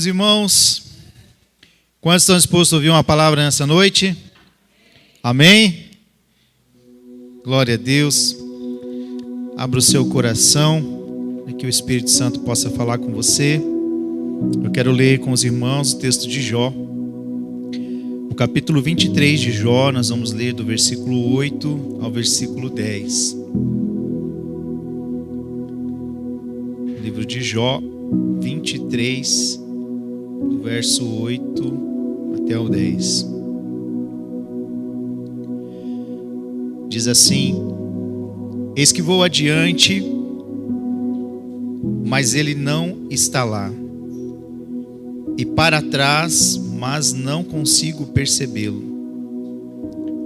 irmãos, quantos estão dispostos a ouvir uma palavra nessa noite? Amém? Glória a Deus. Abra o seu coração, para que o Espírito Santo possa falar com você. Eu quero ler com os irmãos o texto de Jó. No capítulo 23 de Jó, nós vamos ler do versículo 8 ao versículo 10. Livro de Jó, 23, do verso 8 até o 10. Diz assim: Eis que vou adiante, mas ele não está lá, e para trás, mas não consigo percebê-lo.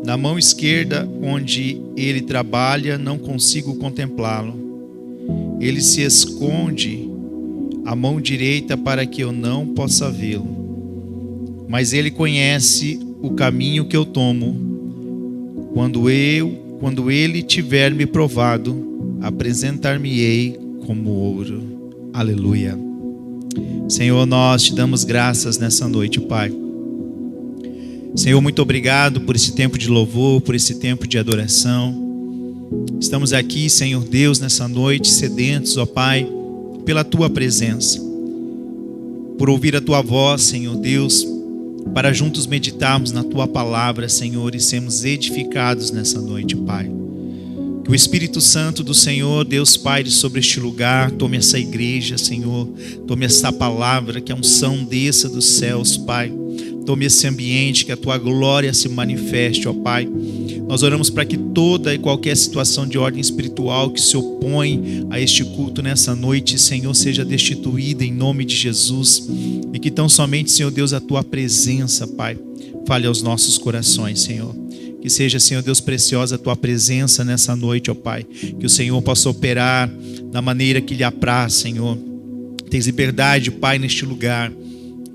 Na mão esquerda, onde ele trabalha, não consigo contemplá-lo. Ele se esconde à mão direita para que eu não possa vê-lo. Mas ele conhece o caminho que eu tomo. Quando ele tiver me provado, apresentar-me-ei como ouro. Aleluia. Senhor, nós te damos graças nessa noite, Pai. Senhor, muito obrigado por esse tempo de louvor, por esse tempo de adoração. Estamos aqui, Senhor Deus, nessa noite, sedentos, ó Pai, pela Tua presença, por ouvir a Tua voz, Senhor Deus, para juntos meditarmos na Tua palavra, Senhor, e sermos edificados nessa noite, Pai. Que o Espírito Santo do Senhor, Deus Pai, sobre este lugar, tome essa igreja, Senhor, tome essa palavra, que a unção desça dos céus, Pai. Tome esse ambiente, que a Tua glória se manifeste, ó Pai. Nós oramos para que toda e qualquer situação de ordem espiritual que se opõe a este culto nessa noite, Senhor, seja destituída em nome de Jesus. E que tão somente, Senhor Deus, a Tua presença, Pai, fale aos nossos corações, Senhor. Que seja, Senhor Deus, preciosa a Tua presença nessa noite, ó Pai. Que o Senhor possa operar da maneira que lhe apraz, Senhor. Tens liberdade, Pai, neste lugar,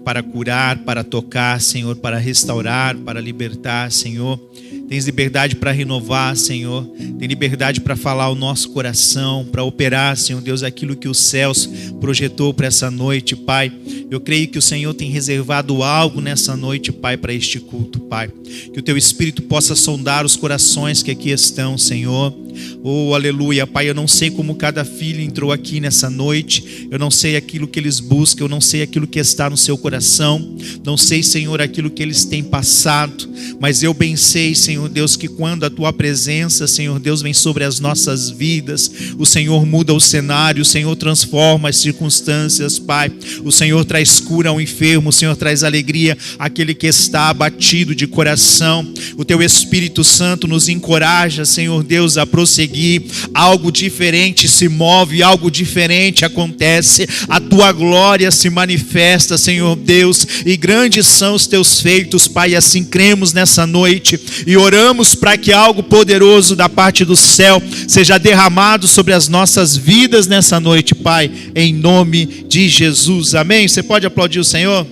para curar, para tocar, Senhor, para restaurar, para libertar, Senhor. Tens liberdade para renovar, Senhor. Tem liberdade para falar ao nosso coração, para operar, Senhor Deus, aquilo que os céus projetou para essa noite, Pai. Eu creio que o Senhor tem reservado algo nessa noite, Pai, para este culto, Pai. Que o Teu Espírito possa sondar os corações que aqui estão, Senhor. Oh, aleluia, Pai, eu não sei como cada filho entrou aqui nessa noite. Eu não sei aquilo que eles buscam, eu não sei aquilo que está no seu coração. Não sei, Senhor, aquilo que eles têm passado. Mas eu bem sei, Senhor Deus, que quando a Tua presença, Senhor Deus, vem sobre as nossas vidas, o Senhor muda o cenário, o Senhor transforma as circunstâncias, Pai. O Senhor traz cura ao enfermo, o Senhor traz alegria àquele que está abatido de coração. O Teu Espírito Santo nos encoraja, Senhor Deus, a prosseguir. Algo diferente se move, algo diferente acontece. A Tua glória se manifesta, Senhor Deus, e grandes são os Teus feitos, Pai. Assim cremos nessa noite e oramos para que algo poderoso da parte do céu seja derramado sobre as nossas vidas nessa noite, Pai, em nome de Jesus, amém? Você pode aplaudir o Senhor?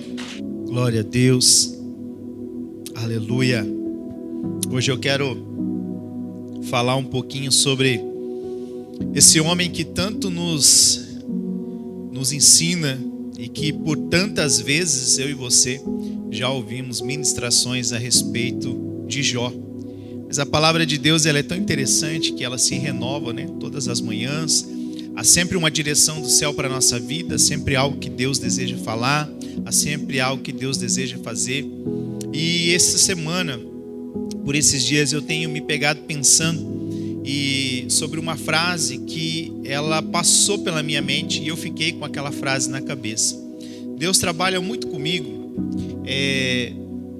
Glória a Deus, aleluia. Hoje eu quero falar um pouquinho sobre esse homem que tanto nos ensina e que por tantas vezes eu e você já ouvimos ministrações a respeito de Jó. Mas a palavra de Deus, ela é tão interessante que ela se renova, né? Todas as manhãs. Há sempre uma direção do céu para a nossa vida, sempre algo que Deus deseja falar, há sempre algo que Deus deseja fazer. E essa semana, por esses dias, eu tenho me pegado pensando sobre uma frase que ela passou pela minha mente e eu fiquei com aquela frase na cabeça. Deus trabalha muito comigo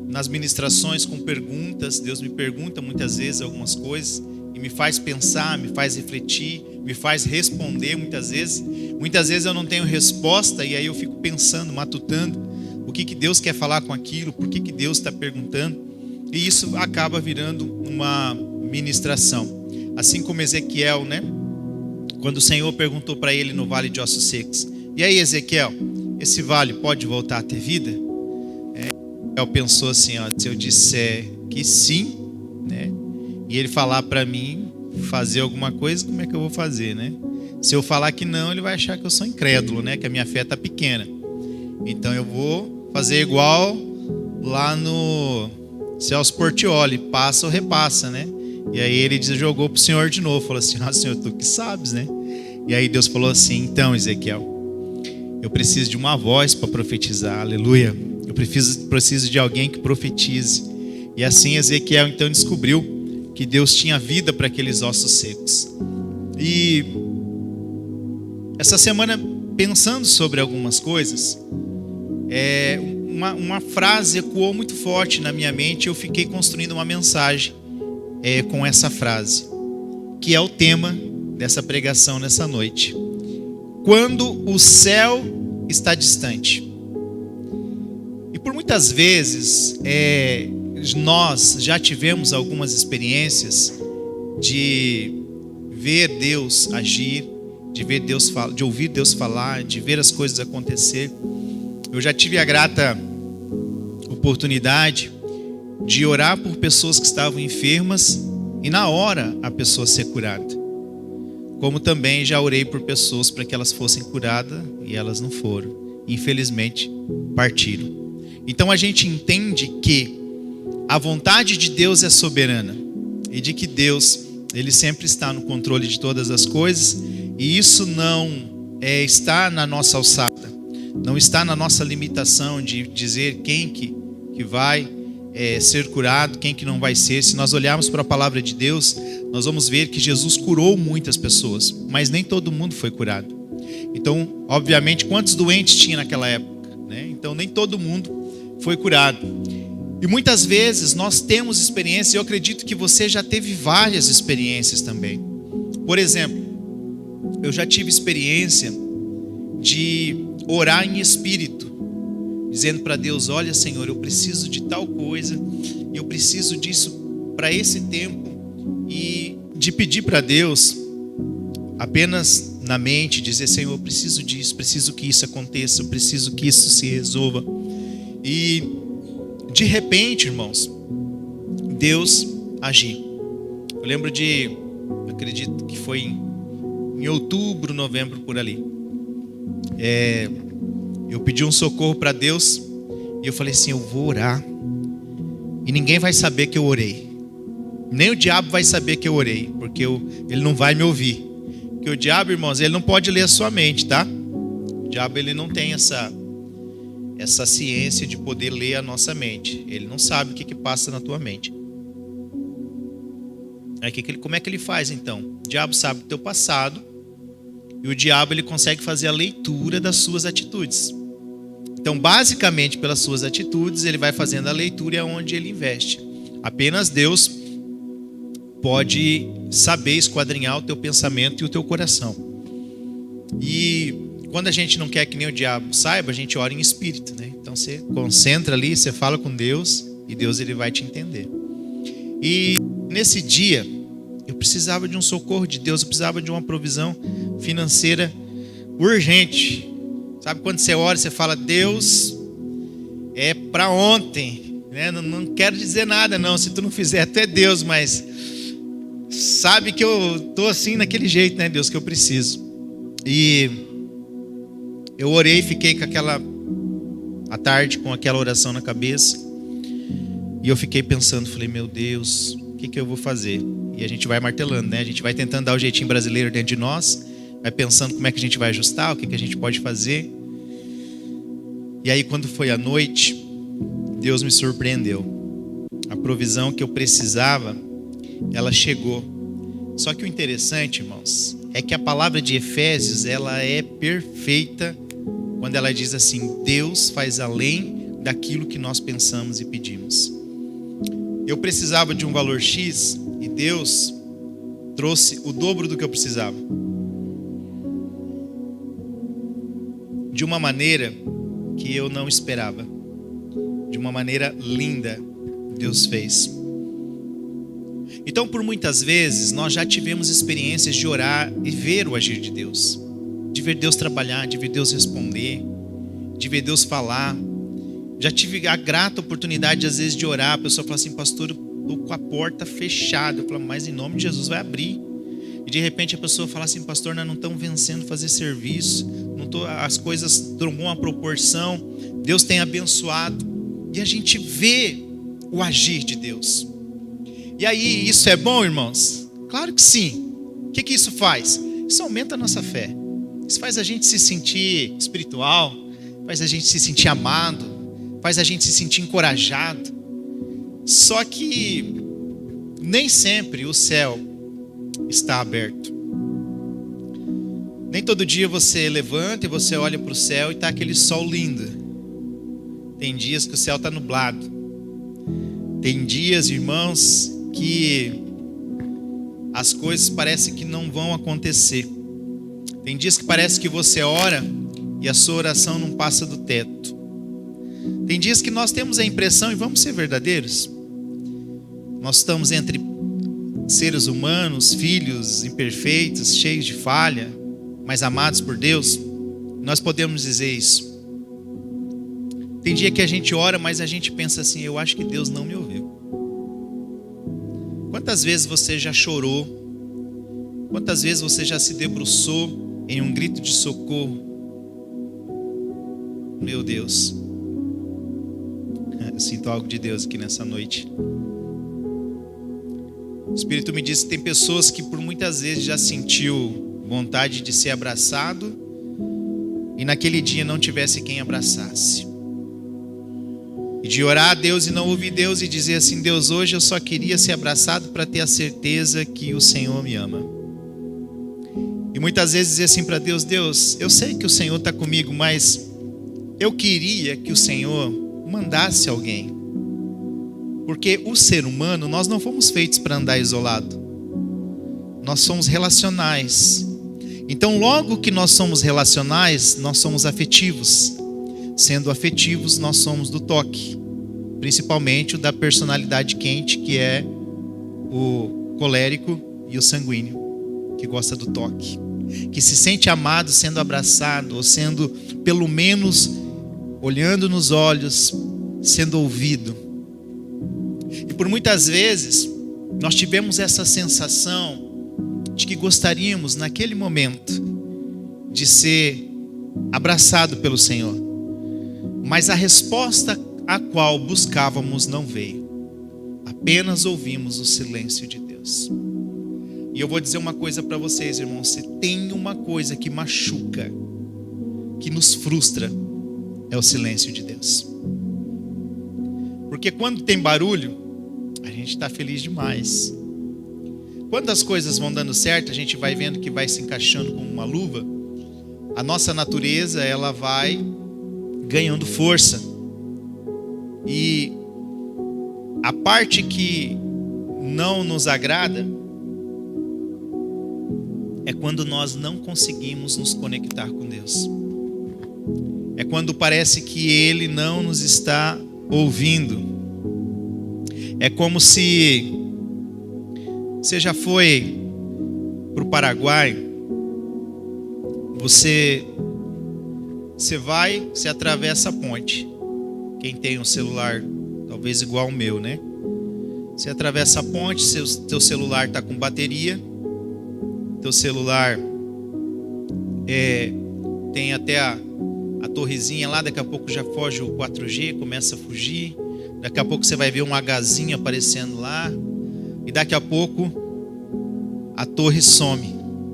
nas ministrações com perguntas. Deus me pergunta muitas vezes algumas coisas e me faz pensar, me faz refletir, me faz responder muitas vezes. Muitas vezes eu não tenho resposta e aí eu fico pensando, matutando o que Deus quer falar com aquilo, por que Deus está perguntando, e isso acaba virando uma ministração. Assim como Ezequiel, né? Quando o Senhor perguntou para ele no vale de ossos secos: e aí, Ezequiel, esse vale pode voltar a ter vida? Ezequiel pensou assim, ó, se eu disser que sim, né, e ele falar para mim fazer alguma coisa, como é que eu vou fazer, né? Se eu falar que não, ele vai achar que eu sou incrédulo, né? Que a minha fé está pequena. Então eu vou fazer igual lá no Celso Portiolli, passa ou repassa, né? E aí ele jogou pro Senhor de novo, falou assim: Senhor, tu que sabes, né? E aí Deus falou assim: então, Ezequiel, eu preciso de uma voz para profetizar, aleluia. Eu preciso de alguém que profetize. E assim Ezequiel então descobriu que Deus tinha vida para aqueles ossos secos. E essa semana, pensando sobre algumas coisas, uma frase ecoou muito forte na minha mente e eu fiquei construindo uma mensagem com essa frase, que é o tema dessa pregação nessa noite. Quando o céu está distante. E por muitas vezes nós já tivemos algumas experiências de ver Deus agir, de ouvir Deus falar, de ver as coisas acontecer. Eu já tive a grata oportunidade de orar por pessoas que estavam enfermas e na hora a pessoa ser curada. Como também já orei por pessoas para que elas fossem curadas e elas não foram. Infelizmente, partiram. Então a gente entende que a vontade de Deus é soberana e de que Deus, Ele sempre está no controle de todas as coisas, e isso não está na nossa alçada, não está na nossa limitação de dizer quem que vai ser curado, quem que não vai ser. Se nós olharmos para a palavra de Deus, nós vamos ver que Jesus curou muitas pessoas, mas nem todo mundo foi curado. Então, obviamente, quantos doentes tinha naquela época, né? Então, nem todo mundo foi curado. E muitas vezes nós temos experiência, e eu acredito que você já teve várias experiências também. Por exemplo, eu já tive experiência de orar em espírito, dizendo para Deus: olha, Senhor, eu preciso de tal coisa, eu preciso disso para esse tempo, e de pedir para Deus apenas na mente, dizer: Senhor, eu preciso disso, preciso que isso aconteça, eu preciso que isso se resolva. E de repente, irmãos, Deus agiu. Eu lembro eu acredito que foi em outubro, novembro, por ali. Eu pedi um socorro para Deus e eu falei assim: eu vou orar e ninguém vai saber que eu orei, nem o diabo vai saber que eu orei, porque ele não vai me ouvir. Porque o diabo, irmãos, ele não pode ler a sua mente, tá? O diabo, ele não tem essa ciência de poder ler a nossa mente. Ele não sabe o que passa na tua mente. Aí, como é que ele faz então? O diabo sabe do teu passado, e o diabo, ele consegue fazer a leitura das suas atitudes. Então, basicamente, pelas suas atitudes, ele vai fazendo a leitura, e é onde ele investe. Apenas Deus pode saber esquadrinhar o teu pensamento e o teu coração. E quando a gente não quer que nem o diabo saiba, a gente ora em espírito, né? Então você concentra ali, você fala com Deus, e Deus, ele vai te entender. E nesse dia eu precisava de um socorro de Deus, eu precisava de uma provisão financeira urgente. Sabe quando você ora e você fala: Deus, é para ontem, né? Não quero dizer nada não, se tu não fizer, tu é Deus, mas sabe que eu tô assim naquele jeito, né, Deus, que eu preciso. E eu orei, fiquei à tarde com aquela oração na cabeça, e eu fiquei pensando, falei: meu Deus, o que eu vou fazer? E a gente vai martelando, né? A gente vai tentando dar o jeitinho brasileiro dentro de nós, vai pensando como é que a gente vai ajustar, o que a gente pode fazer. E aí, quando foi à noite, Deus me surpreendeu. A provisão que eu precisava, ela chegou. Só que o interessante, irmãos, é que a palavra de Efésios, ela é perfeita quando ela diz assim: Deus faz além daquilo que nós pensamos e pedimos. Eu precisava de um valor X e Deus trouxe o dobro do que eu precisava. De uma maneira que eu não esperava. De uma maneira linda, Deus fez. Então, por muitas vezes, nós já tivemos experiências de orar e ver o agir de Deus. De ver Deus trabalhar, de ver Deus responder, de ver Deus falar. Já tive a grata oportunidade, às vezes, de orar. A pessoa fala assim: pastor, eu estou com a porta fechada. Eu falo: mas em nome de Jesus vai abrir. E de repente a pessoa fala assim: pastor, nós não estamos vencendo fazer serviço, não as coisas tomam uma proporção, Deus tem abençoado, e a gente vê o agir de Deus. E aí, isso é bom, irmãos? Claro que sim. O que isso faz? Isso aumenta a nossa fé. Isso faz a gente se sentir espiritual, faz a gente se sentir amado, faz a gente se sentir encorajado. Só que nem sempre o céu está aberto. Nem todo dia você levanta e você olha para o céu e está aquele sol lindo. Tem dias que o céu está nublado. Tem dias, irmãos, que as coisas parecem que não vão acontecer. Tem dias que parece que você ora e a sua oração não passa do teto. Tem dias que nós temos a impressão, e vamos ser verdadeiros, nós estamos entre seres humanos, filhos imperfeitos, cheios de falha, mas amados por Deus. Nós podemos dizer isso. Tem dia que a gente ora, mas a gente pensa assim: eu acho que Deus não me ouviu. Quantas vezes você já chorou? Quantas vezes você já se debruçou em um grito de socorro? Meu Deus, eu sinto algo de Deus aqui nessa noite. O Espírito me diz que tem pessoas que por muitas vezes já sentiu vontade de ser abraçado e naquele dia não tivesse quem abraçasse. E de orar a Deus e não ouvir Deus e dizer assim: Deus, hoje eu só queria ser abraçado para ter a certeza que o Senhor me ama. E muitas vezes dizer assim para Deus: Deus, eu sei que o Senhor está comigo, mas eu queria que o Senhor mandasse alguém. Porque o ser humano, nós não fomos feitos para andar isolado. Nós somos relacionais. Então, logo que nós somos relacionais, nós somos afetivos. Sendo afetivos, nós somos do toque. Principalmente o da personalidade quente, que é o colérico e o sanguíneo, que gosta do toque. Que se sente amado sendo abraçado, ou sendo, pelo menos, olhando nos olhos, sendo ouvido. E por muitas vezes, nós tivemos essa sensação de que gostaríamos, naquele momento, de ser abraçado pelo Senhor. Mas a resposta a qual buscávamos não veio. Apenas ouvimos o silêncio de Deus. E eu vou dizer uma coisa para vocês, irmãos. Se tem uma coisa que machuca, que nos frustra, é o silêncio de Deus. Porque quando tem barulho, a gente está feliz demais. Quando as coisas vão dando certo, a gente vai vendo que vai se encaixando como uma luva. A nossa natureza, ela vai ganhando força. E a parte que não nos agrada é quando nós não conseguimos nos conectar com Deus. É quando parece que Ele não nos está ouvindo. É como se você já foi para o Paraguai, você vai, você atravessa a ponte. Quem tem um celular talvez igual ao meu, né? Você atravessa a ponte, teu celular está com bateria, teu celular tem até a torrezinha lá, daqui a pouco já foge o 4G, começa a fugir, daqui a pouco você vai ver um Hzinho aparecendo lá, e daqui a pouco a torre some,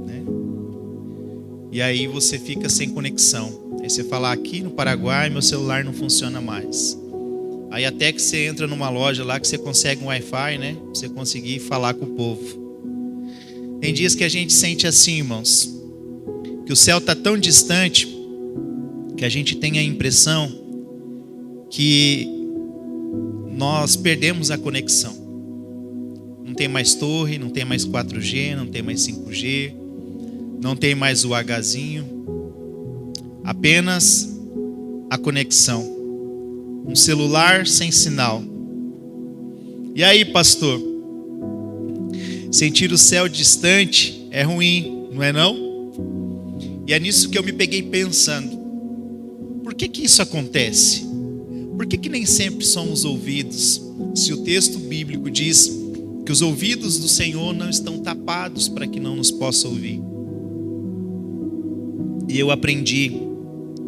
né? E aí você fica sem conexão. Aí você fala: aqui no Paraguai meu celular não funciona mais. Aí até que você entra numa loja lá que você consegue um Wi-Fi, né? Pra você conseguir falar com o povo. Tem dias que a gente sente assim, irmãos, que o céu está tão distante que a gente tem a impressão que nós perdemos a conexão. Não tem mais torre, não tem mais 4G, não tem mais 5G, não tem mais o Hzinho. Apenas a conexão. Um celular sem sinal. E aí, pastor? Sentir o céu distante é ruim, não é não? E é nisso que eu me peguei pensando. Por que isso acontece? Por que nem sempre somos ouvidos? Se o texto bíblico diz que os ouvidos do Senhor não estão tapados para que não nos possa ouvir. E eu aprendi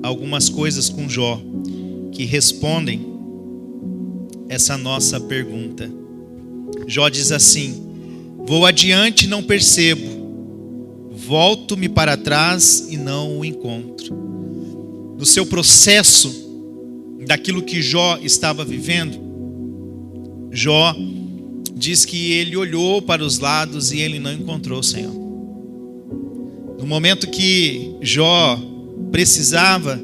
algumas coisas com Jó que respondem essa nossa pergunta. Jó diz assim: vou adiante e não percebo, volto-me para trás e não o encontro. No seu processo daquilo que Jó estava vivendo, Jó diz que ele olhou para os lados e ele não encontrou o Senhor. No momento que Jó precisava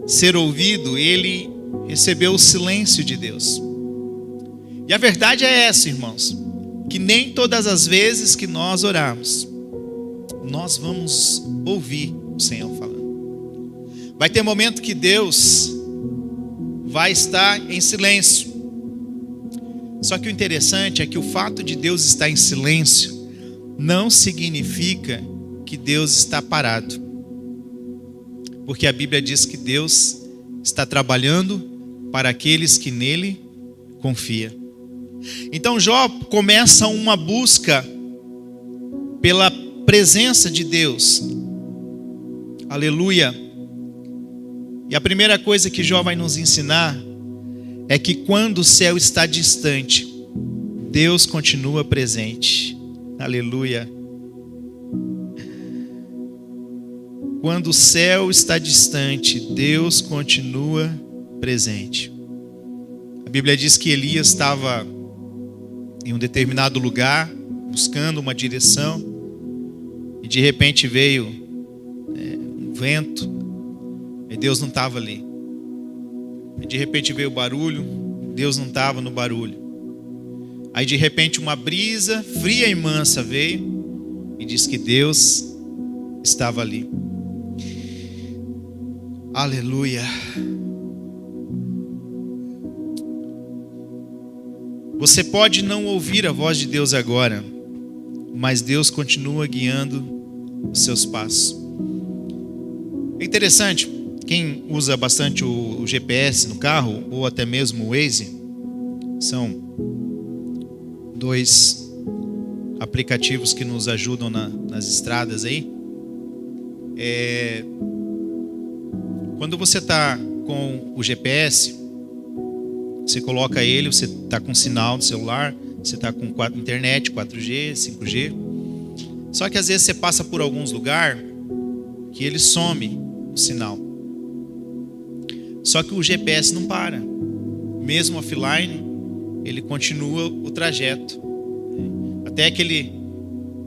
ser ouvido, ele recebeu o silêncio de Deus. E a verdade é essa, irmãos, que nem todas as vezes que nós orarmos, nós vamos ouvir o Senhor falando. Vai ter momento que Deus vai estar em silêncio. Só que o interessante é que o fato de Deus estar em silêncio não significa que Deus está parado. Porque a Bíblia diz que Deus está trabalhando para aqueles que nele confiam. Então Jó começa uma busca pela presença de Deus. Aleluia. E a primeira coisa que Jó vai nos ensinar é que quando o céu está distante, Deus continua presente. Aleluia. Quando o céu está distante, Deus continua presente. A Bíblia diz que Elias estava em um determinado lugar, buscando uma direção, e de repente veio um vento, e Deus não estava ali. E de repente veio o barulho, Deus não estava no barulho. Aí de repente uma brisa fria e mansa veio e diz que Deus estava ali. Aleluia. Você pode não ouvir a voz de Deus agora, mas Deus continua guiando os seus passos. É interessante, quem usa bastante o GPS no carro, ou até mesmo o Waze, são dois aplicativos que nos ajudam nas estradas aí. Quando você está com o GPS, você coloca ele, você está com sinal do celular, você está com internet, 4G, 5G. Só que às vezes você passa por alguns lugares que ele some o sinal. Só que o GPS não para. Mesmo offline, ele continua o trajeto. Até que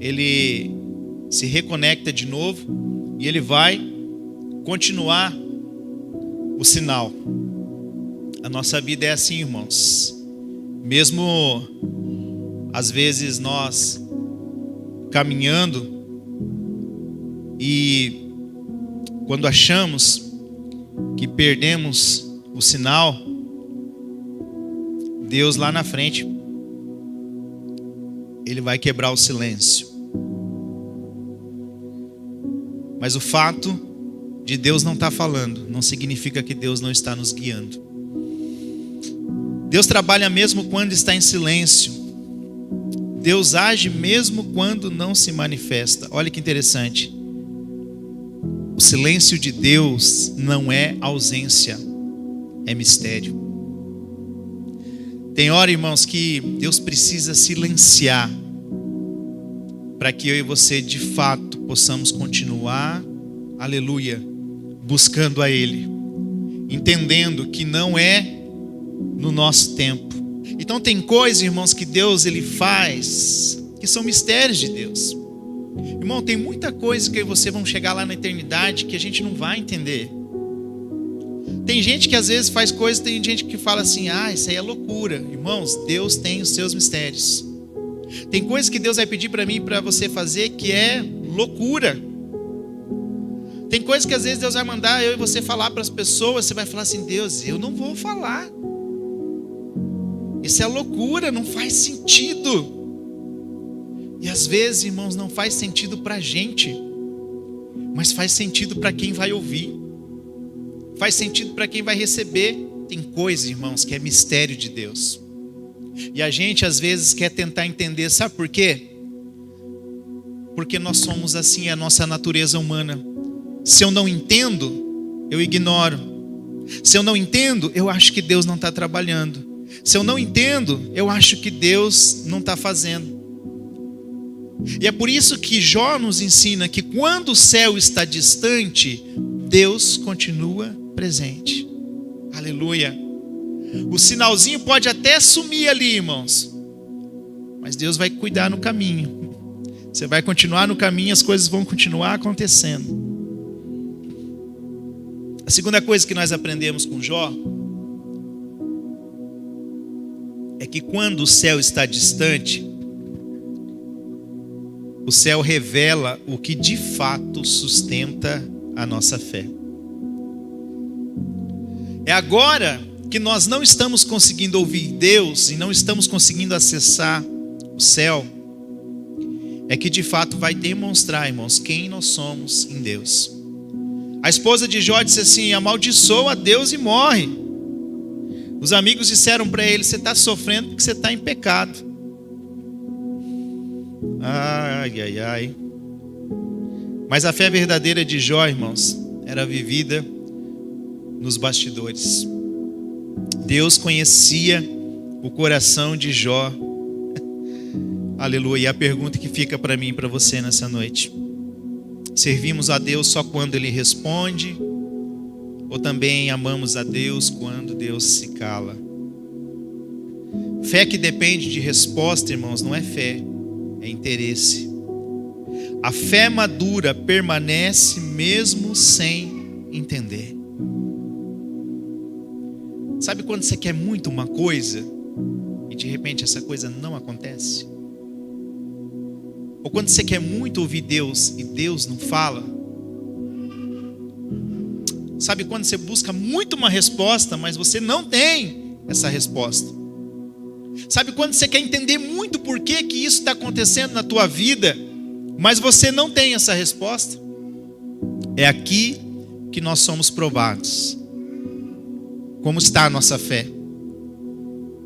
ele se reconecta de novo e ele vai continuar o sinal. A nossa vida é assim, irmãos. Mesmo às vezes nós caminhando e quando achamos que perdemos o sinal, Deus lá na frente, Ele vai quebrar o silêncio. Mas o fato de Deus não estar falando não significa que Deus não está nos guiando. Deus trabalha mesmo quando está em silêncio. Deus age mesmo quando não se manifesta. Olha que interessante. O silêncio de Deus não é ausência, é mistério. Tem hora, irmãos, que Deus precisa silenciar para que eu e você de fato possamos continuar, aleluia, buscando a Ele, entendendo que não é no nosso tempo. Então tem coisas, irmãos, que Deus ele faz, que são mistérios de Deus. Irmão, tem muita coisa que você vão chegar lá na eternidade que a gente não vai entender. Tem gente que às vezes faz coisas, tem gente que fala assim, isso aí é loucura. Irmãos, Deus tem os seus mistérios. Tem coisas que Deus vai pedir para mim e para você fazer que é loucura. Tem coisas que às vezes Deus vai mandar eu e você falar para as pessoas, você vai falar assim, Deus, eu não vou falar. Isso é loucura, não faz sentido. E às vezes, irmãos, não faz sentido para a gente, mas faz sentido para quem vai ouvir. Faz sentido para quem vai receber. Tem coisa, irmãos, que é mistério de Deus. E a gente às vezes quer tentar entender, sabe por quê? Porque nós somos assim, é a nossa natureza humana. Se eu não entendo, eu ignoro. Se eu não entendo, eu acho que Deus não está trabalhando. Se eu não entendo, eu acho que Deus não está fazendo. E é por isso que Jó nos ensina que quando o céu está distante, Deus continua presente. Aleluia. O sinalzinho pode até sumir ali, irmãos, mas Deus vai cuidar no caminho. Você vai continuar no caminho, as coisas vão continuar acontecendo. A segunda coisa que nós aprendemos com Jó é que quando o céu está distante, o céu revela o que de fato sustenta a nossa fé. É agora que nós não estamos conseguindo ouvir Deus e não estamos conseguindo acessar o céu, é que de fato vai demonstrar, irmãos, quem nós somos em Deus. A esposa de Jó disse assim: amaldiçoa a Deus e morre. Os amigos disseram para ele: você está sofrendo porque você está em pecado. Ai, ai, ai. Mas a fé verdadeira de Jó, irmãos, era vivida nos bastidores. Deus conhecia o coração de Jó. Aleluia. E a pergunta que fica para mim e para você nessa noite: servimos a Deus só quando Ele responde? Ou também amamos a Deus quando Deus se cala? Fé que depende de resposta, irmãos, não é fé, é interesse. A fé madura permanece mesmo sem entender. Sabe quando você quer muito uma coisa e de repente essa coisa não acontece? Ou quando você quer muito ouvir Deus e Deus não fala? Sabe quando você busca muito uma resposta, mas você não tem essa resposta? Sabe quando você quer entender muito por que isso está acontecendo na tua vida, mas você não tem essa resposta? É aqui que nós somos provados. Como está a nossa fé?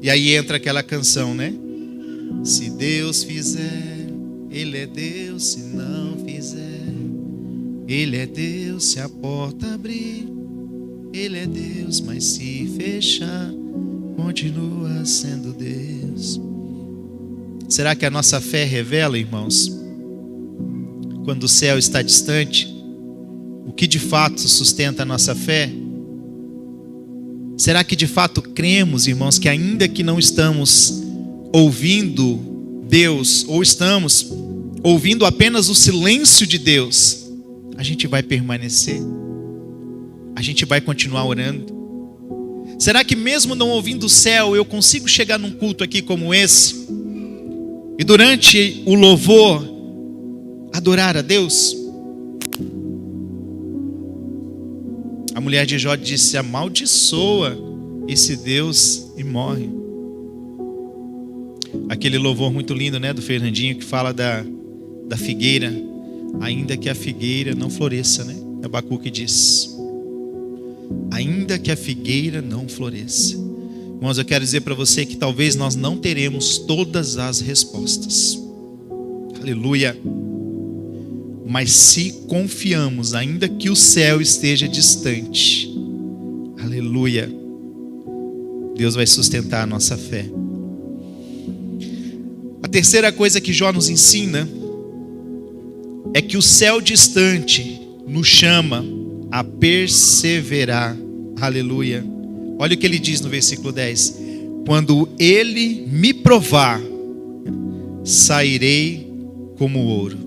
E aí entra aquela canção, né? Se Deus fizer, Ele é Deus. Se não fizer, Ele é Deus. Se a porta abrir, Ele é Deus. Mas se fechar, continua sendo Deus. Será que a nossa fé revela, irmãos, quando o céu está distante, o que de fato sustenta a nossa fé? Será que de fato cremos, irmãos, que ainda que não estamos ouvindo Deus, ou estamos ouvindo apenas o silêncio de Deus, a gente vai permanecer? A gente vai continuar orando? Será que mesmo não ouvindo o céu, eu consigo chegar num culto aqui como esse, e durante o louvor, adorar a Deus? A mulher de Jó disse: amaldiçoa esse Deus e morre. Aquele louvor muito lindo, né, do Fernandinho, que fala da figueira, ainda que a figueira não floresça, né? Abacuque diz: ainda que a figueira não floresça. Irmãos, eu quero dizer para você que talvez nós não teremos todas as respostas. Aleluia. Mas se confiamos, ainda que o céu esteja distante, aleluia, Deus vai sustentar a nossa fé. A terceira coisa que Jó nos ensina é que o céu distante nos chama a perseverar. Aleluia. Olha o que ele diz no versículo 10: quando ele me provar, sairei como ouro.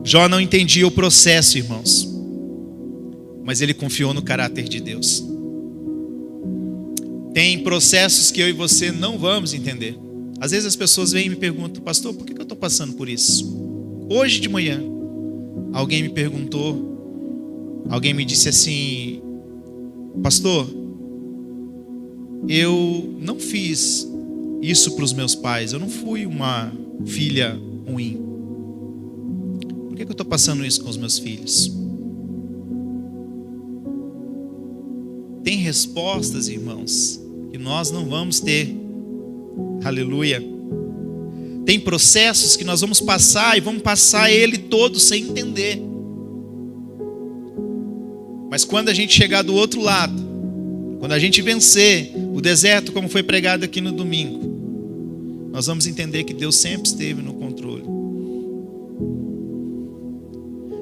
Jó não entendia o processo, irmãos, mas ele confiou no caráter de Deus. Tem processos que eu e você não vamos entender. Às vezes as pessoas vêm e me perguntam: pastor, por que eu estou passando por isso? Hoje de manhã, alguém me perguntou, alguém me disse assim: pastor, eu não fiz isso para os meus pais, eu não fui uma filha ruim. Por que eu estou passando isso com os meus filhos? Tem respostas, irmãos, que nós não vamos ter. Aleluia. Tem processos que nós vamos passar e vamos passar ele todo sem entender. Mas quando a gente chegar do outro lado, quando a gente vencer o deserto, como foi pregado aqui no domingo, nós vamos entender que Deus sempre esteve no controle.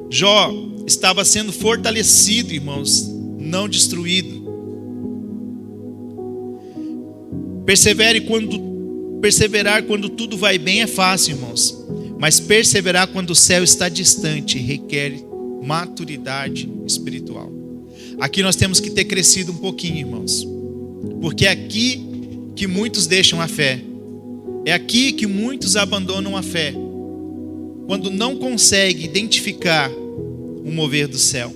Jó estava sendo fortalecido, irmãos, não destruído. Perseverar quando tudo vai bem é fácil, irmãos. Mas perseverar quando o céu está distante requer maturidade espiritual. Aqui nós temos que ter crescido um pouquinho, irmãos. Porque é aqui que muitos deixam a fé. É aqui que muitos abandonam a fé. Quando não conseguem identificar o mover do céu.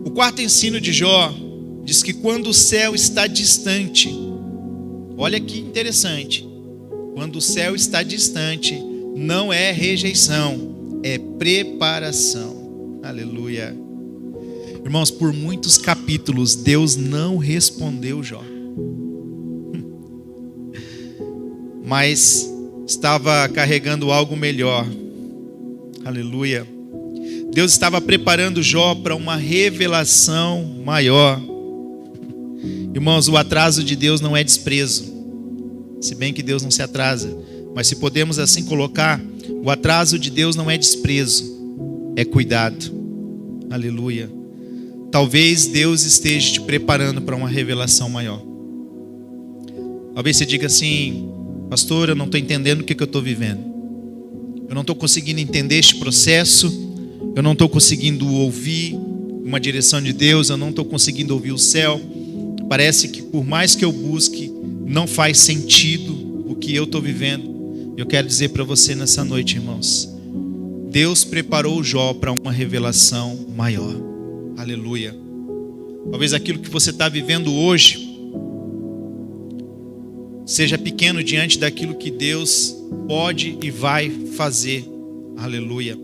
O quarto ensino de Jó diz que quando o céu está distante, olha que interessante, quando o céu está distante, não é rejeição, é preparação. Aleluia. Irmãos, por muitos capítulos, Deus não respondeu Jó. Mas estava carregando algo melhor. Aleluia. Deus estava preparando Jó para uma revelação maior. Irmãos, o atraso de Deus não é desprezo. Se bem que Deus não se atrasa. Mas se podemos assim colocar, o atraso de Deus não é desprezo, é cuidado. Aleluia. Talvez Deus esteja te preparando para uma revelação maior. Talvez você diga assim: pastor, eu não estou entendendo o que eu estou vivendo. Eu não estou conseguindo entender este processo. Eu não estou conseguindo ouvir uma direção de Deus. Eu não estou conseguindo ouvir o céu. Parece que por mais que eu busque, não faz sentido o que eu estou vivendo. Eu quero dizer para você nessa noite, irmãos, Deus preparou Jó para uma revelação maior. Aleluia. Talvez aquilo que você está vivendo hoje seja pequeno diante daquilo que Deus pode e vai fazer. Aleluia.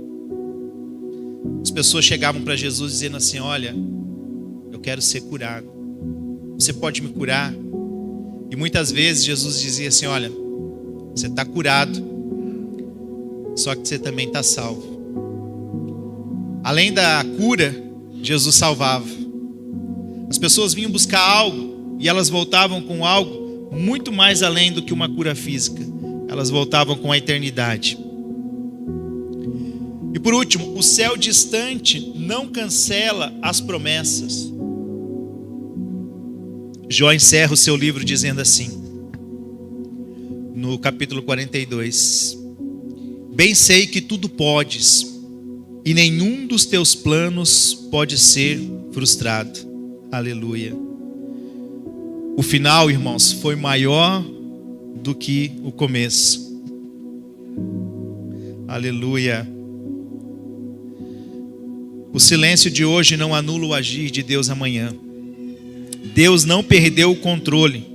As pessoas chegavam para Jesus dizendo assim: olha, eu quero ser curado. Você pode me curar? E muitas vezes Jesus dizia assim: olha, você está curado, só que você também está salvo. Além da cura, Jesus salvava. As pessoas vinham buscar algo e elas voltavam com algo muito mais além do que uma cura física. Elas voltavam com a eternidade. E por último, o céu distante não cancela as promessas. Jó encerra o seu livro dizendo assim, no capítulo 42: bem sei que tudo podes, e nenhum dos teus planos pode ser frustrado. Aleluia. O final, irmãos, foi maior do que o começo. Aleluia. O silêncio de hoje não anula o agir de Deus amanhã. Deus não perdeu o controle.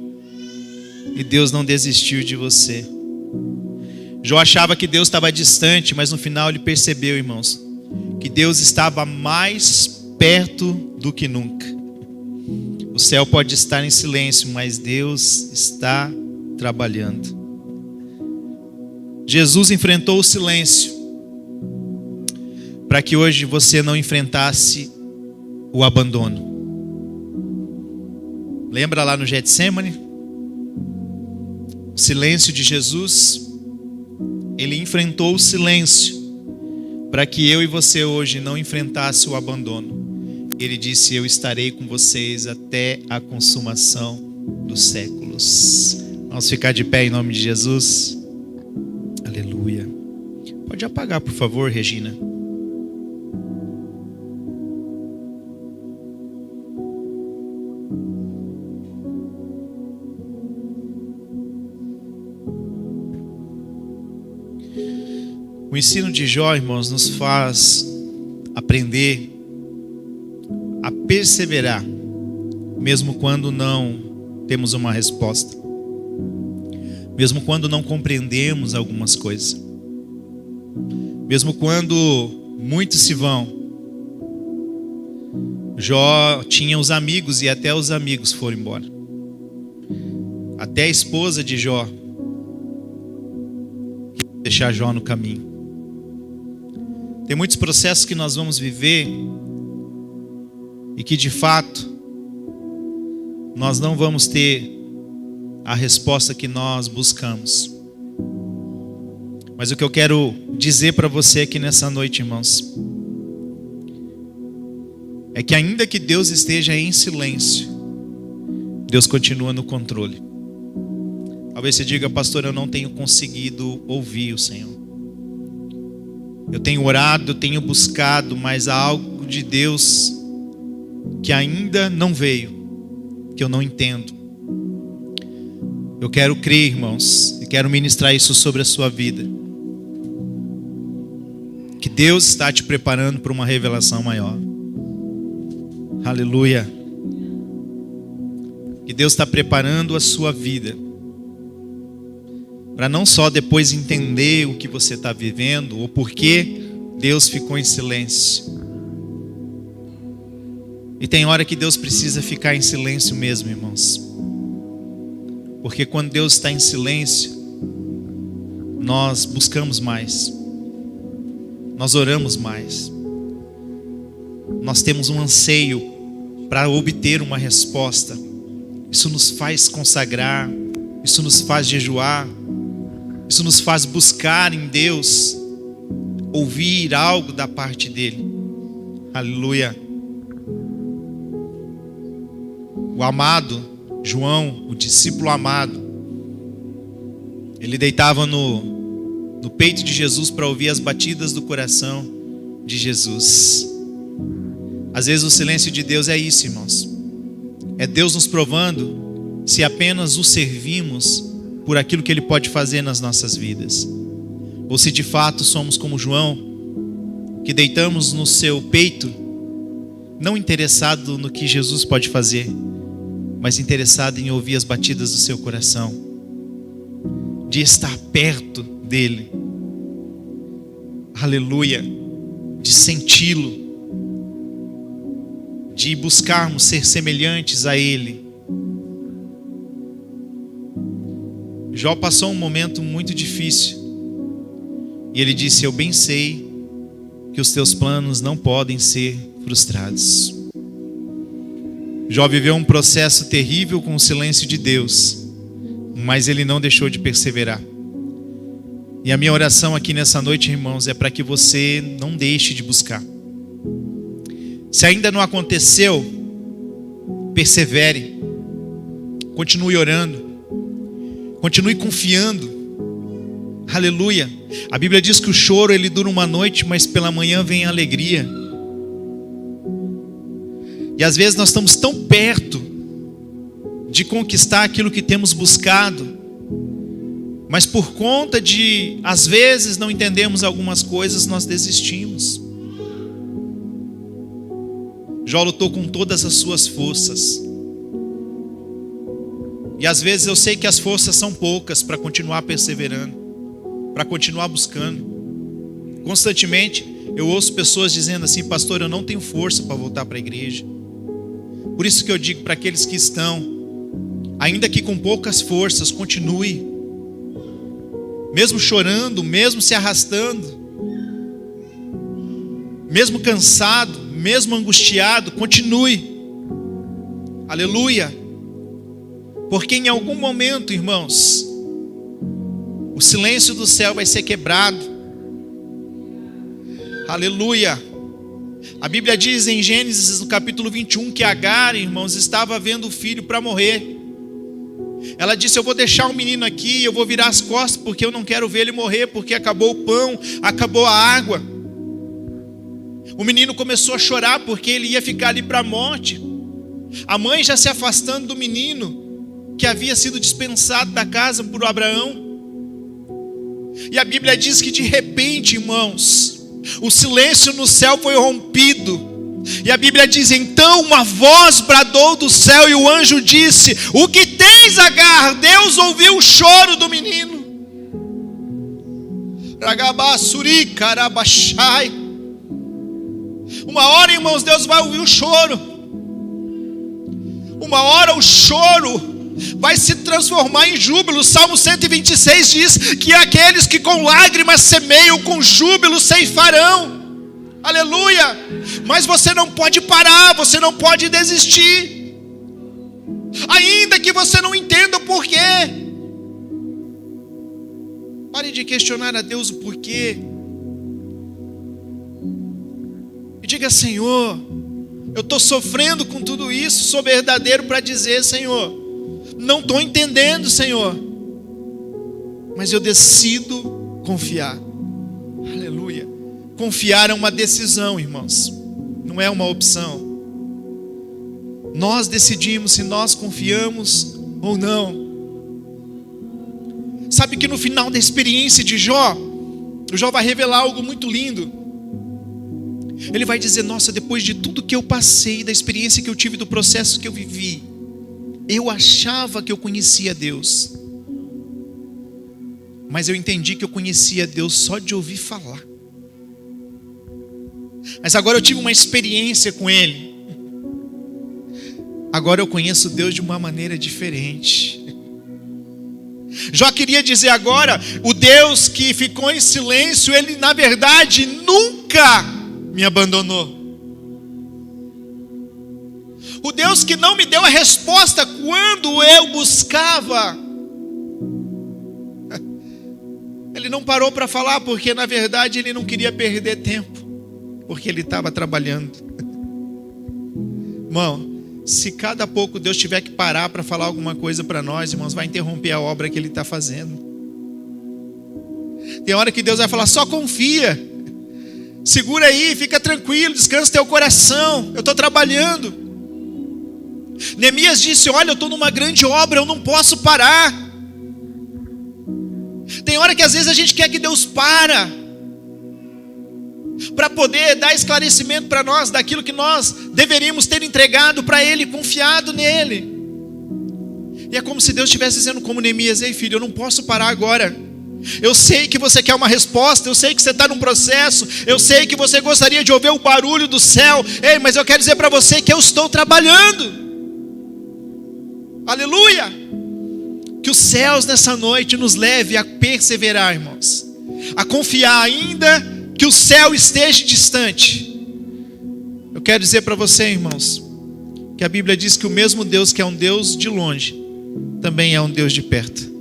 E Deus não desistiu de você. Jó achava que Deus estava distante, mas no final ele percebeu, irmãos, que Deus estava mais perto do que nunca. O céu pode estar em silêncio, mas Deus está trabalhando. Jesus enfrentou o silêncio para que hoje você não enfrentasse o abandono. Lembra lá no Getsemane? O silêncio de Jesus, ele enfrentou o silêncio para que eu e você hoje não enfrentasse o abandono. Ele disse: eu estarei com vocês até a consumação dos séculos. Vamos ficar de pé em nome de Jesus. Aleluia. Pode apagar, por favor, Regina. O ensino de Jó, irmãos, nos faz aprender a perseverar, mesmo quando não temos uma resposta, mesmo quando não compreendemos algumas coisas, mesmo quando muitos se vão. Jó tinha os amigos e até os amigos foram embora. Até a esposa de Jó deixar Jó no caminho. Tem muitos processos que nós vamos viver e que de fato nós não vamos ter a resposta que nós buscamos. Mas o que eu quero dizer para você aqui nessa noite, irmãos, é que ainda que Deus esteja em silêncio, Deus continua no controle. Talvez você diga: pastor, eu não tenho conseguido ouvir o Senhor. Eu tenho orado, eu tenho buscado, mas há algo de Deus que ainda não veio, que eu não entendo. Eu quero crer, irmãos, e quero ministrar isso sobre a sua vida, que Deus está te preparando para uma revelação maior. Aleluia. Que Deus está preparando a sua vida para não só depois entender o que você está vivendo ou por que Deus ficou em silêncio. E tem hora que Deus precisa ficar em silêncio mesmo, irmãos. Porque quando Deus está em silêncio, nós buscamos mais, nós oramos mais, nós temos um anseio para obter uma resposta. Isso nos faz consagrar, isso nos faz jejuar, isso nos faz buscar em Deus, ouvir algo da parte dele. Aleluia. O amado João, o discípulo amado, ele deitava no peito de Jesus para ouvir as batidas do coração de Jesus. Às vezes o silêncio de Deus é isso, irmãos. É Deus nos provando se apenas o servimos por aquilo que Ele pode fazer nas nossas vidas, ou se de fato somos como João, que deitamos no seu peito, não interessado no que Jesus pode fazer, mas interessado em ouvir as batidas do seu coração, de estar perto dele. Aleluia. De senti-lo, de buscarmos ser semelhantes a ele. Jó passou um momento muito difícil e ele disse: eu bem sei que os teus planos não podem ser frustrados. Jó viveu um processo terrível com o silêncio de Deus, mas ele não deixou de perseverar. E a minha oração aqui nessa noite, irmãos, é para que você não deixe de buscar. Se ainda não aconteceu, persevere, continue orando, continue confiando. Aleluia. A Bíblia diz que o choro ele dura uma noite, mas pela manhã vem a alegria. E às vezes nós estamos tão perto de conquistar aquilo que temos buscado, mas por conta de, às vezes, não entendemos algumas coisas, nós desistimos. Jó lutou com todas as suas forças. E às vezes eu sei que as forças são poucas para continuar perseverando, para continuar buscando. Constantemente eu ouço pessoas dizendo assim: pastor, eu não tenho força para voltar para a igreja. Por isso que eu digo para aqueles que estão, ainda que com poucas forças, continue. Mesmo chorando, mesmo se arrastando, mesmo cansado, mesmo angustiado, continue. Aleluia. Porque em algum momento, irmãos, o silêncio do céu vai ser quebrado. Aleluia. A Bíblia diz em Gênesis, no capítulo 21, que Agar, irmãos, estava vendo o filho para morrer. Ela disse: eu vou deixar o menino aqui, eu vou virar as costas, porque eu não quero ver ele morrer, porque acabou o pão, acabou a água. O menino começou a chorar, porque ele ia ficar ali para a morte. A mãe já se afastando do menino, que havia sido dispensado da casa por Abraão. E a Bíblia diz que de repente, irmãos, o silêncio no céu foi rompido. E a Bíblia diz: então uma voz bradou do céu e o anjo disse: o que tens, Agar? Deus ouviu o choro do menino. Ragabassuri carabachai. Uma hora, irmãos, Deus vai ouvir o choro. Uma hora o choro vai se transformar em júbilo. Salmo 126 diz que aqueles que com lágrimas semeiam, com júbilo ceifarão. Aleluia. Mas você não pode parar, você não pode desistir. Ainda que você não entenda o porquê. Pare de questionar a Deus o porquê. E diga: Senhor, eu estou sofrendo com tudo isso. Sou verdadeiro para dizer: Senhor, não estou entendendo, Senhor, mas eu decido confiar. Aleluia. Confiar é uma decisão, irmãos, não é uma opção. Nós decidimos se nós confiamos ou não. Sabe que no final da experiência de Jó, o Jó vai revelar algo muito lindo. Ele vai dizer: nossa, depois de tudo que eu passei, da experiência que eu tive, do processo que eu vivi, eu achava que eu conhecia Deus, mas eu entendi que eu conhecia Deus só de ouvir falar. Mas agora eu tive uma experiência com Ele. Agora eu conheço Deus de uma maneira diferente. Jó queria dizer agora: o Deus que ficou em silêncio, Ele na verdade nunca me abandonou. O Deus que não me deu a resposta quando eu buscava, Ele não parou para falar, porque na verdade Ele não queria perder tempo, porque Ele estava trabalhando. Irmão, se cada pouco Deus tiver que parar para falar alguma coisa para nós, irmãos, vai interromper a obra que Ele está fazendo. Tem hora que Deus vai falar: só confia, segura aí, fica tranquilo, descansa teu coração, eu estou trabalhando. Neemias disse: olha, eu estou numa grande obra, eu não posso parar. Tem hora que às vezes a gente quer que Deus para poder dar esclarecimento para nós daquilo que nós deveríamos ter entregado para Ele, confiado nele. E é como se Deus estivesse dizendo como Neemias: ei filho, eu não posso parar agora. Eu sei que você quer uma resposta, eu sei que você está num processo, eu sei que você gostaria de ouvir o barulho do céu. Ei, mas eu quero dizer para você que eu estou trabalhando. Aleluia! Que os céus nessa noite nos leve a perseverar, irmãos, a confiar, ainda que o céu esteja distante. Eu quero dizer para você, irmãos, que a Bíblia diz que o mesmo Deus que é um Deus de longe, também é um Deus de perto.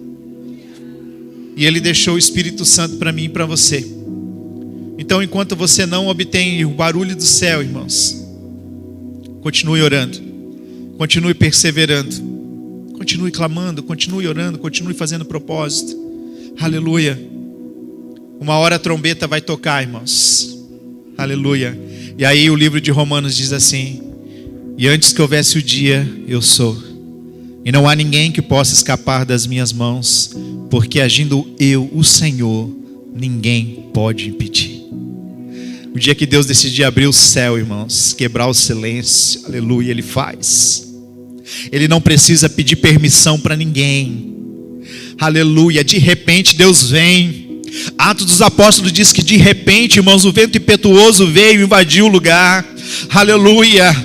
E Ele deixou o Espírito Santo para mim e para você. Então, enquanto você não obtém o barulho do céu, irmãos, continue orando, continue perseverando, continue clamando, continue orando, continue fazendo propósito. Aleluia. Uma hora a trombeta vai tocar, irmãos. Aleluia. E aí o livro de Romanos diz assim: e antes que houvesse o dia, eu sou. E não há ninguém que possa escapar das minhas mãos, porque agindo eu, o Senhor, ninguém pode impedir. O dia que Deus decidir abrir o céu, irmãos, quebrar o silêncio, aleluia, Ele faz. Ele não precisa pedir permissão para ninguém. Aleluia. De repente Deus vem. Atos dos Apóstolos diz que de repente, irmãos, o vento impetuoso veio e invadiu o lugar. Aleluia.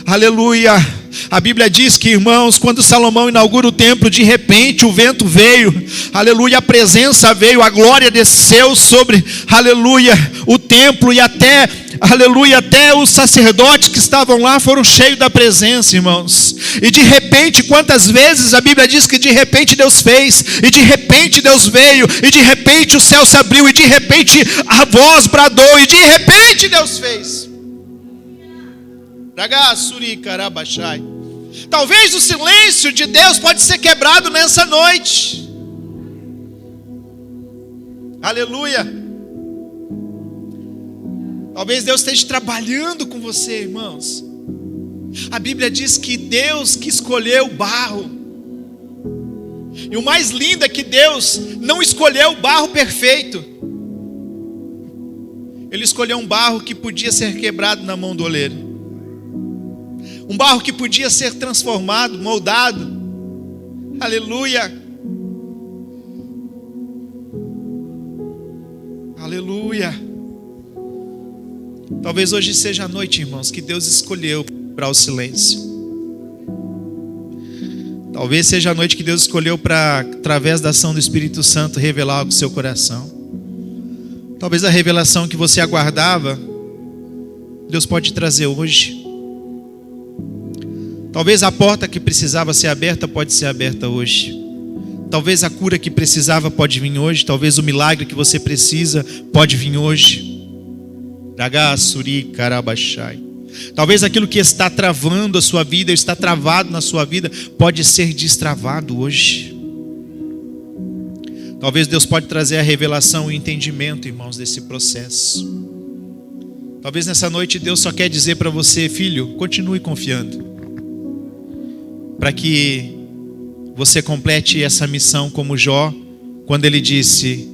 Aleluia. A Bíblia diz que, irmãos, quando Salomão inaugura o templo, de repente o vento veio, aleluia, a presença veio, a glória desceu sobre, aleluia, o templo, e até, aleluia, até os sacerdotes que estavam lá foram cheios da presença, irmãos. E de repente, quantas vezes a Bíblia diz que de repente Deus fez, e de repente Deus veio, e de repente o céu se abriu, e de repente a voz bradou, e de repente Deus fez. Talvez o silêncio de Deus pode ser quebrado nessa noite. Aleluia. Talvez Deus esteja trabalhando com você, irmãos. A Bíblia diz que Deus que escolheu o barro. E o mais lindo é que Deus não escolheu o barro perfeito. Ele escolheu um barro que podia ser quebrado na mão do oleiro. Um barro que podia ser transformado, moldado. Aleluia. Aleluia. Talvez hoje seja a noite, irmãos, que Deus escolheu para o silêncio. Talvez seja a noite que Deus escolheu para, através da ação do Espírito Santo, revelar algo no seu coração. Talvez a revelação que você aguardava Deus pode trazer hoje. Talvez a porta que precisava ser aberta pode ser aberta hoje. Talvez a cura que precisava pode vir hoje. Talvez o milagre que você precisa pode vir hoje. Talvez aquilo que está travando a sua vida, está travado na sua vida, pode ser destravado hoje. Talvez Deus pode trazer a revelação e o entendimento, irmãos, desse processo. Talvez nessa noite Deus só quer dizer para você: filho, continue confiando, para que você complete essa missão como Jó, quando ele disse: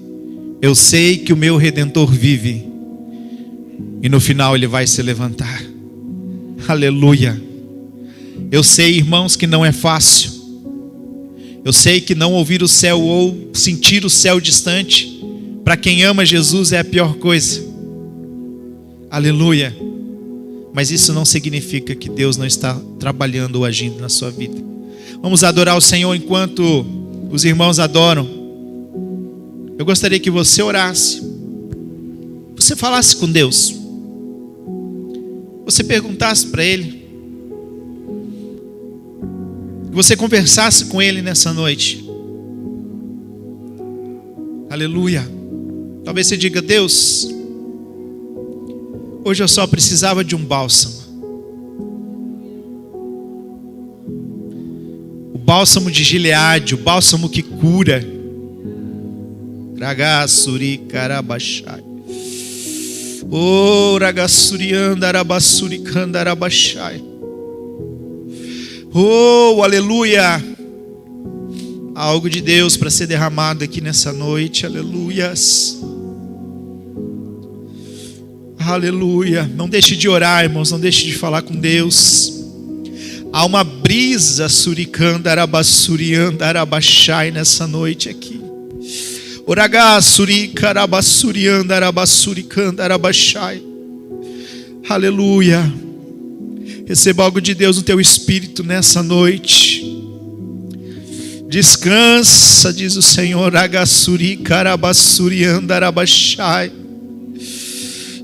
eu sei que o meu Redentor vive, e no final ele vai se levantar. Aleluia. Eu sei, irmãos, que não é fácil. Eu sei que não ouvir o céu ou sentir o céu distante, para quem ama Jesus, é a pior coisa. Aleluia. Mas isso não significa que Deus não está trabalhando ou agindo na sua vida. Vamos adorar o Senhor enquanto os irmãos adoram. Eu gostaria que você orasse, você falasse com Deus, você perguntasse para Ele, que você conversasse com Ele nessa noite. Aleluia. Talvez você diga: Deus, hoje eu só precisava de um bálsamo. O bálsamo de Gileade, o bálsamo que cura. Ragassuri karabashai. Oh, ragassurianda arabassuri kandarabashai. Oh, aleluia. Há algo de Deus para ser derramado aqui nessa noite. Aleluias. Aleluia. Não deixe de orar, irmãos. Não deixe de falar com Deus. Há uma brisa suricanda arabassurianda arabashai nessa noite aqui. Oragassuri karabassurianda arabassuricanda arabashai. Aleluia. Receba algo de Deus no teu espírito nessa noite. Descansa, diz o Senhor. Agassuri karabassurianda arabashai.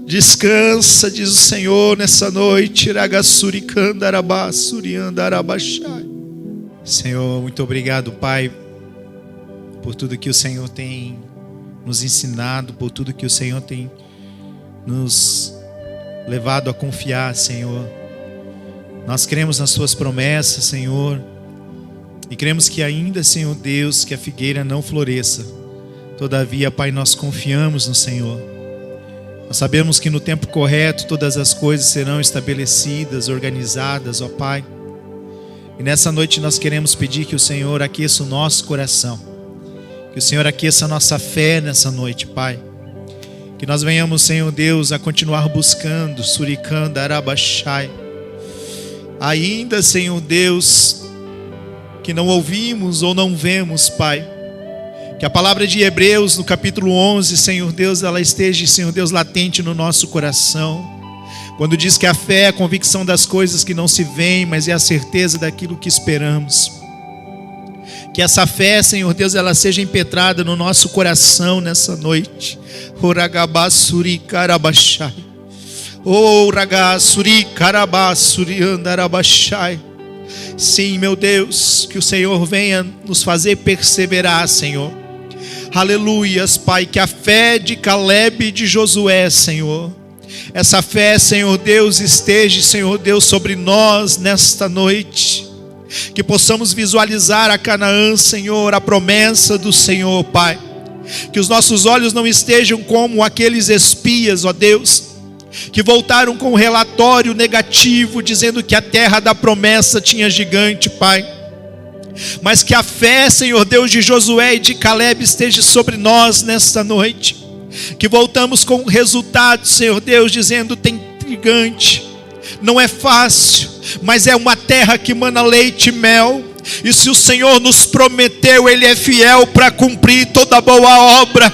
Descansa, diz o Senhor, nessa noite. Agassuricanda arabassurianda arabashai. Senhor, muito obrigado, Pai, por tudo que o Senhor tem nos ensinado, por tudo que o Senhor tem nos levado a confiar, Senhor. Nós cremos nas Suas promessas, Senhor, e cremos que ainda, Senhor Deus, que a figueira não floresça. Todavia, Pai, nós confiamos no Senhor. Nós sabemos que no tempo correto todas as coisas serão estabelecidas, organizadas, ó Pai. E nessa noite nós queremos pedir que o Senhor aqueça o nosso coração, que o Senhor aqueça a nossa fé nessa noite, Pai. Que nós venhamos, Senhor Deus, a continuar buscando Suricanda Arabashai. Ainda, Senhor Deus, que não ouvimos ou não vemos, Pai, que a palavra de Hebreus no capítulo 11, Senhor Deus, ela esteja, Senhor Deus, latente no nosso coração, quando diz que a fé é a convicção das coisas que não se veem, mas é a certeza daquilo que esperamos. Que essa fé, Senhor Deus, ela seja impetrada no nosso coração nessa noite. Oragabassuri karabashai. Oragassuri karabassuri andarabashai. Sim, meu Deus, que o Senhor venha nos fazer perseverar, Senhor. Aleluias, Pai, que a fé de Caleb e de Josué, Senhor, essa fé, Senhor Deus, esteja, Senhor Deus, sobre nós nesta noite. Que possamos visualizar a Canaã, Senhor, a promessa do Senhor, Pai. Que os nossos olhos não estejam como aqueles espias, ó Deus, que voltaram com um relatório negativo, dizendo que a terra da promessa tinha gigante, Pai. Mas que a fé, Senhor Deus, de Josué e de Caleb esteja sobre nós nesta noite. Que voltamos com resultados, Senhor Deus, dizendo: tem gigante, não é fácil, mas é uma terra que mana leite e mel. E se o Senhor nos prometeu, Ele é fiel para cumprir toda boa obra.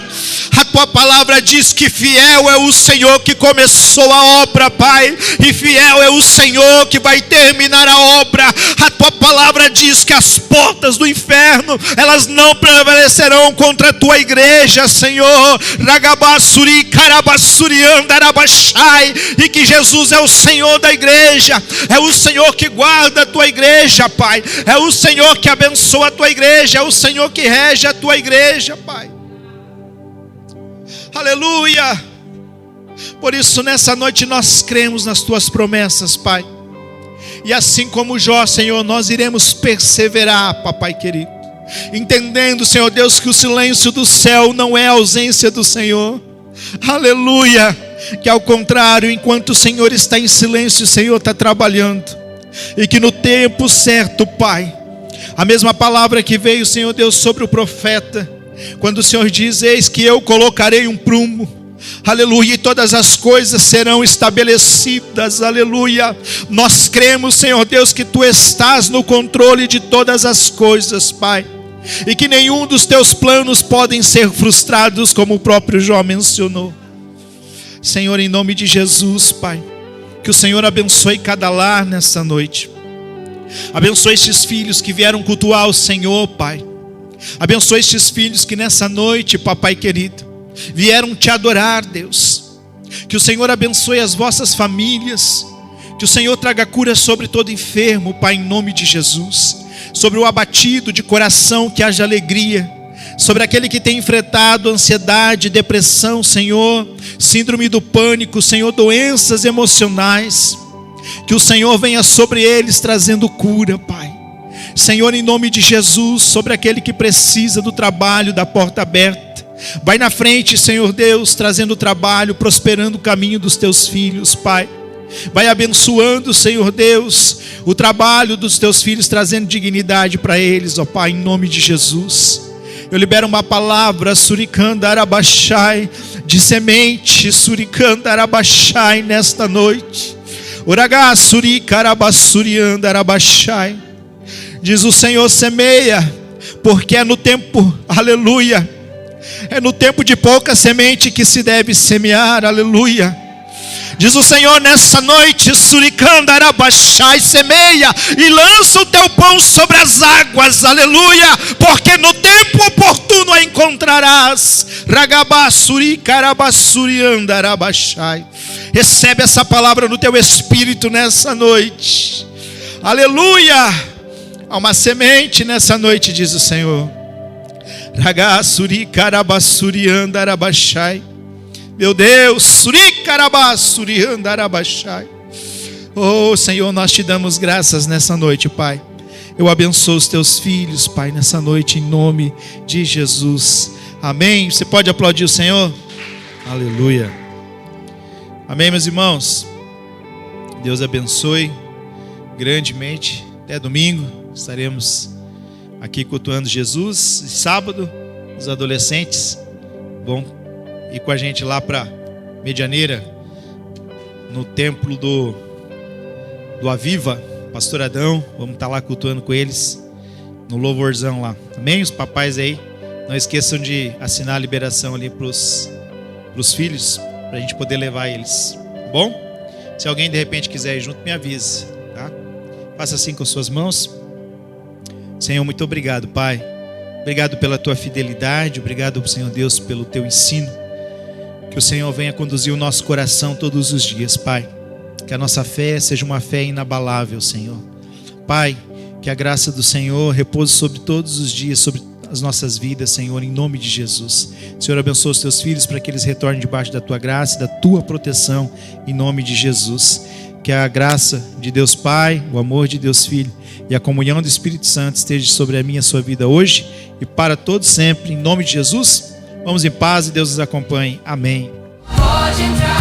A tua palavra diz que fiel é o Senhor que começou a obra, Pai, e fiel é o Senhor que vai terminar a obra. A tua palavra diz que as portas do inferno, elas não prevalecerão contra a tua igreja, Senhor. Ragabassuri, carabassuri, andarabachai, e que Jesus é o Senhor da igreja, é o Senhor que guarda a tua igreja, Pai, é o Senhor que abençoa a tua igreja, é o Senhor que rege a tua igreja, Pai. Aleluia. Por isso nessa noite nós cremos nas tuas promessas, Pai, e assim como Jó, Senhor, nós iremos perseverar, papai querido, entendendo, Senhor Deus, que o silêncio do céu não é a ausência do Senhor. Aleluia. Que ao contrário, enquanto o Senhor está em silêncio, o Senhor está trabalhando, e que no tempo certo, Pai, a mesma palavra que veio, Senhor Deus, sobre o profeta, quando o Senhor diz: eis que eu colocarei um prumo, aleluia, e todas as coisas serão estabelecidas, aleluia. Nós cremos, Senhor Deus, que Tu estás no controle de todas as coisas, Pai, e que nenhum dos Teus planos podem ser frustrados, como o próprio Jó mencionou. Senhor, em nome de Jesus, Pai, que o Senhor abençoe cada lar nessa noite. Abençoe estes filhos que vieram cultuar o Senhor, Pai. Abençoe estes filhos que nessa noite, papai querido, vieram te adorar, Deus. Que o Senhor abençoe as vossas famílias. Que o Senhor traga cura sobre todo enfermo, Pai, em nome de Jesus. Sobre o abatido de coração, que haja alegria. Sobre aquele que tem enfrentado ansiedade, depressão, Senhor, síndrome do pânico, Senhor, doenças emocionais. Que o Senhor venha sobre eles trazendo cura, Pai. Senhor, em nome de Jesus, sobre aquele que precisa do trabalho, da porta aberta. Vai na frente, Senhor Deus, trazendo trabalho, prosperando o caminho dos teus filhos, Pai. Vai abençoando, Senhor Deus, o trabalho dos teus filhos, trazendo dignidade para eles, ó Pai, em nome de Jesus. Eu libero uma palavra, suricanda arabachai, de semente, suricanda arabachai, nesta noite. Uragá, surica arabassurianda arabachai. Diz o Senhor: semeia, porque é no tempo, aleluia, é no tempo de pouca semente que se deve semear, aleluia. Diz o Senhor nessa noite: suricanda arabachai, semeia e lança o teu pão sobre as águas, aleluia, porque no tempo oportuno a encontrarás. Ragabá, surica arabassurianda arabachai. Recebe essa palavra no teu espírito nessa noite, aleluia. Há uma semente nessa noite, diz o Senhor. Ragá, surica arabassurianda arabachai. Meu Deus, surica arabassurianda arabachai. Oh Senhor, nós te damos graças nessa noite, Pai. Eu abençoo os teus filhos, Pai, nessa noite, em nome de Jesus. Amém. Você pode aplaudir o Senhor? Aleluia. Amém, meus irmãos. Deus abençoe grandemente. Até domingo estaremos aqui cultuando Jesus. E sábado, os adolescentes vão ir com a gente lá para Medianeira, no templo do Aviva, Pastor Adão. Vamos estar lá cultuando com eles, no louvorzão lá. Amém? Os papais aí, não esqueçam de assinar a liberação ali para os filhos, para a gente poder levar eles, tá bom? Se alguém de repente quiser ir junto, me avise, tá? Faça assim com suas mãos. Senhor, muito obrigado, Pai. Obrigado pela tua fidelidade. Obrigado, Senhor Deus, pelo teu ensino. Que o Senhor venha conduzir o nosso coração todos os dias, Pai. Que a nossa fé seja uma fé inabalável, Senhor. Pai, que a graça do Senhor repouse sobre todos os dias, sobre as nossas vidas, Senhor, em nome de Jesus. Senhor, abençoa os teus filhos para que eles retornem debaixo da tua graça e da tua proteção, em nome de Jesus. Que a graça de Deus Pai, o amor de Deus Filho e a comunhão do Espírito Santo esteja sobre a minha e a sua vida hoje e para todos sempre, em nome de Jesus. Vamos em paz e Deus nos acompanhe. Amém. Pode entrar.